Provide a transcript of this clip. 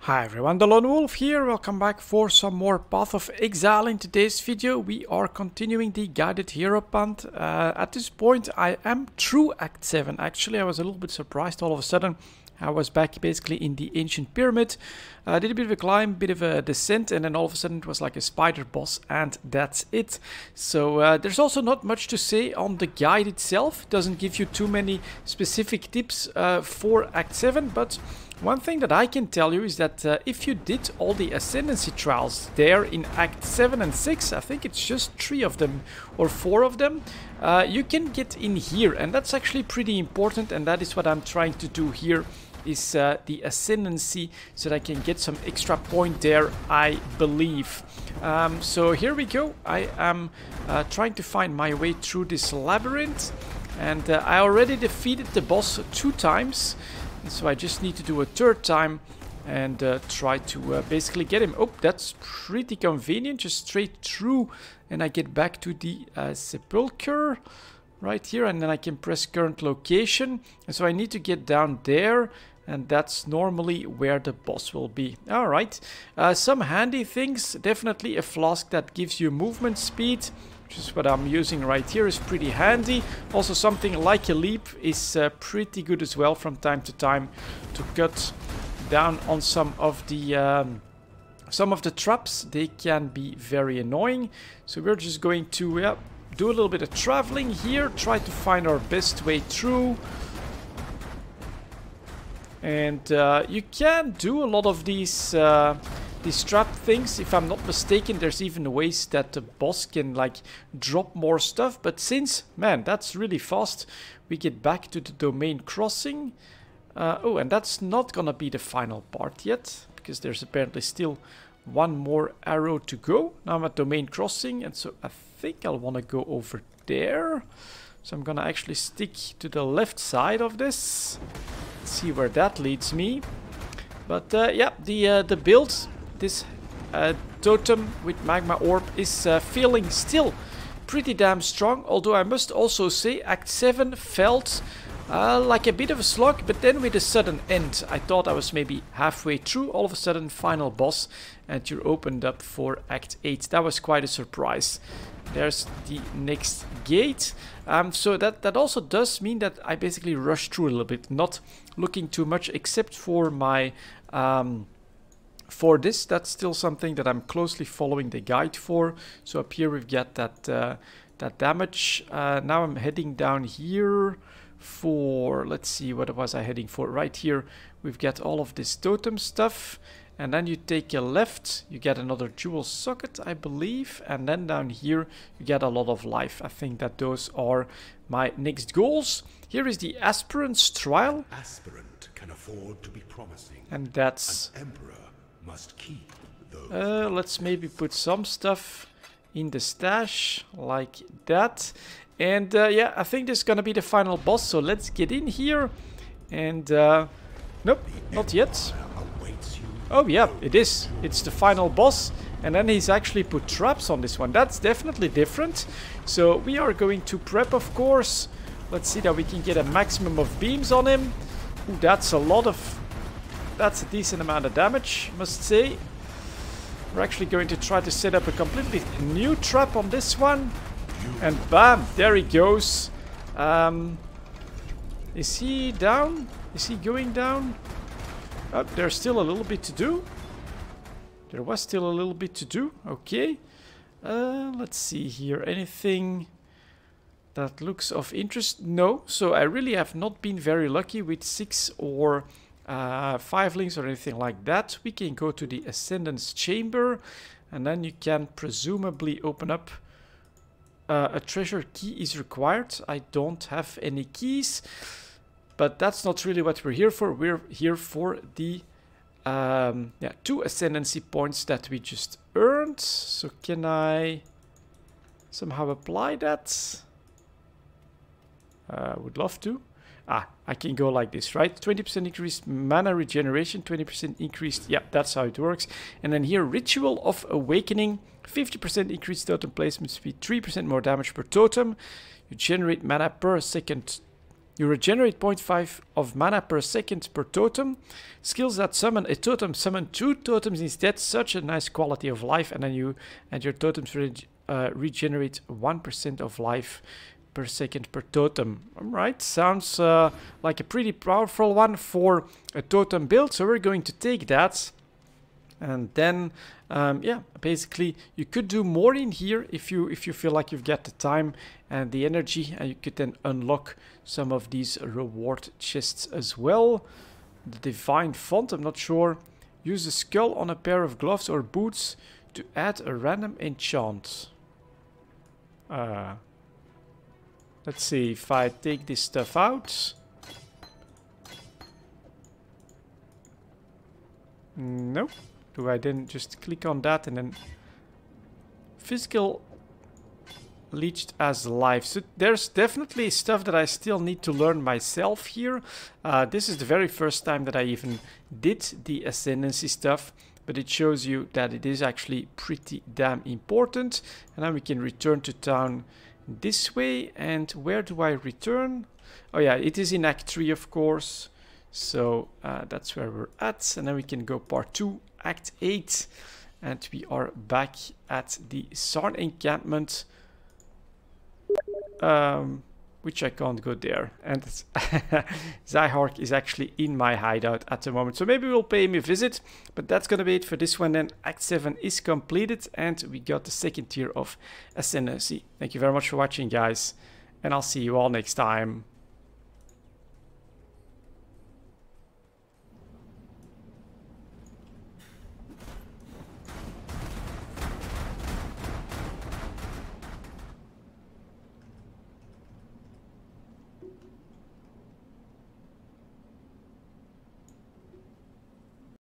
Hi everyone, delonewolf here. Welcome back for some more Path of Exile. In today's video we are continuing the guided Hieropanth. At this point I am through Act 7. Actually I was a little bit surprised all of a sudden. I was back basically in the ancient pyramid, did a bit of a climb, bit of a descent, and then all of a sudden it was like a spider boss, and that's it. So there's also not much to say on the guide itself. It doesn't give you too many specific tips for Act 7, but one thing that I can tell you is that if you did all the Ascendancy trials there in Act 7 and 6, I think it's just 3 of them or 4 of them, you can get in here, and that's actually pretty important, and that is what I'm trying to do here, is the Ascendancy, so that I can get some extra point there, I believe. So here we go. I am trying to find my way through this labyrinth, and I already defeated the boss 2 times. So I just need to do a 3rd time and try to basically get him. Oh, that's pretty convenient. Just straight through and I get back to the sepulcher right here. And then I can press current location. And so I need to get down there. And that's normally where the boss will be. Alright. Some handy things. Definitely a flask that gives you movement speed, which is what I'm using right here, is pretty handy. Also something like a leap is pretty good as well from time to time to cut down on some of the traps. They can be very annoying. So we're just going to do a little bit of traveling here, try to find our best way through. And you can do a lot of these trap things. If I'm not mistaken, there's even ways that the boss can like drop more stuff. But since, man, that's really fast, we get back to the domain crossing. Oh, and that's not gonna be the final part yet, because there's apparently still one more arrow to go. Now I'm at domain crossing, and so I think I'll want to go over there. So I'm gonna actually stick to the left side of this. See where that leads me. But yeah, the build, this totem with magma orb is feeling still pretty damn strong. Although I must also say Act 7 felt like a bit of a slog, but then with a sudden end. I thought I was maybe halfway through, all of a sudden final boss, and you're opened up for Act 8. That was quite a surprise. There's the next gate. So that also does mean that I basically rushed through a little bit, not looking too much except for my for this. That's still something that I'm closely following the guide for. So up here we've got that damage. Now I'm heading down here for, let's see, what was I heading for? Right here we've got all of this totem stuff. And then you take a left, you get another jewel socket, I believe. And then down here, you get a lot of life. I think that those are my next goals. Here is the Aspirant's Trial. Aspirant can afford to be promising. And that's... An emperor must keep those. Let's maybe put some stuff in the stash, like that. And yeah, I think this is gonna be the final boss. So let's get in here. And nope, not yet. Oh yeah, it is. It's the final boss. And then he's actually put traps on this one. That's definitely different. So we are going to prep, of course. Let's see that we can get a maximum of beams on him. Ooh, that's a decent amount of damage, must say. We're actually going to try to set up a completely new trap on this one. And bam, there he goes. Is he down? Is he going down? Oh, there's still a little bit to do. There was still a little bit to do. Okay. Let's see here. Anything that looks of interest? No. So I really have not been very lucky with 6 or 5 links or anything like that. We can go to the Ascendance Chamber. And then you can presumably open up a treasure key is required. I don't have any keys. But that's not really what we're here for. We're here for the 2 Ascendancy points that we just earned. So can I somehow apply that? Would love to. I can go like this, right? 20% increased mana regeneration, 20% increased. Yeah, that's how it works. And then here, Ritual of Awakening, 50% increased totem placement speed, 3% more damage per totem. You generate mana per second You regenerate 0.5 of mana per second per totem. Skills that summon a totem summon 2 totems instead. Such a nice quality of life. And then you and your totems regenerate 1% of life per second per totem. Alright, sounds like a pretty powerful one for a totem build. So we're going to take that. And then, yeah, basically you could do more in here if you feel like you've got the time and the energy, and you could then unlock some of these reward chests as well. The divine font, I'm not sure. Use a skull on a pair of gloves or boots to add a random enchant. Let's see if I take this stuff out. Nope. Do I then just click on that and then physical leached as life? So there's definitely stuff that I still need to learn myself here. This is the very first time that I even did the ascendancy stuff, but it shows you that it is actually pretty damn important. And then we can return to town this way. And where do I return? Oh yeah, it is in Act 3, of course. So that's where we're at. And then we can go part 2. Act 8, and we are back at the Sarn encampment, which I can't go there, and Zyhark is actually in my hideout at the moment, so maybe we'll pay him a visit, but that's gonna be it for this one then. Act 7 is completed, and we got the second tier of Ascendancy. Thank you very much for watching, guys, and I'll see you all next time.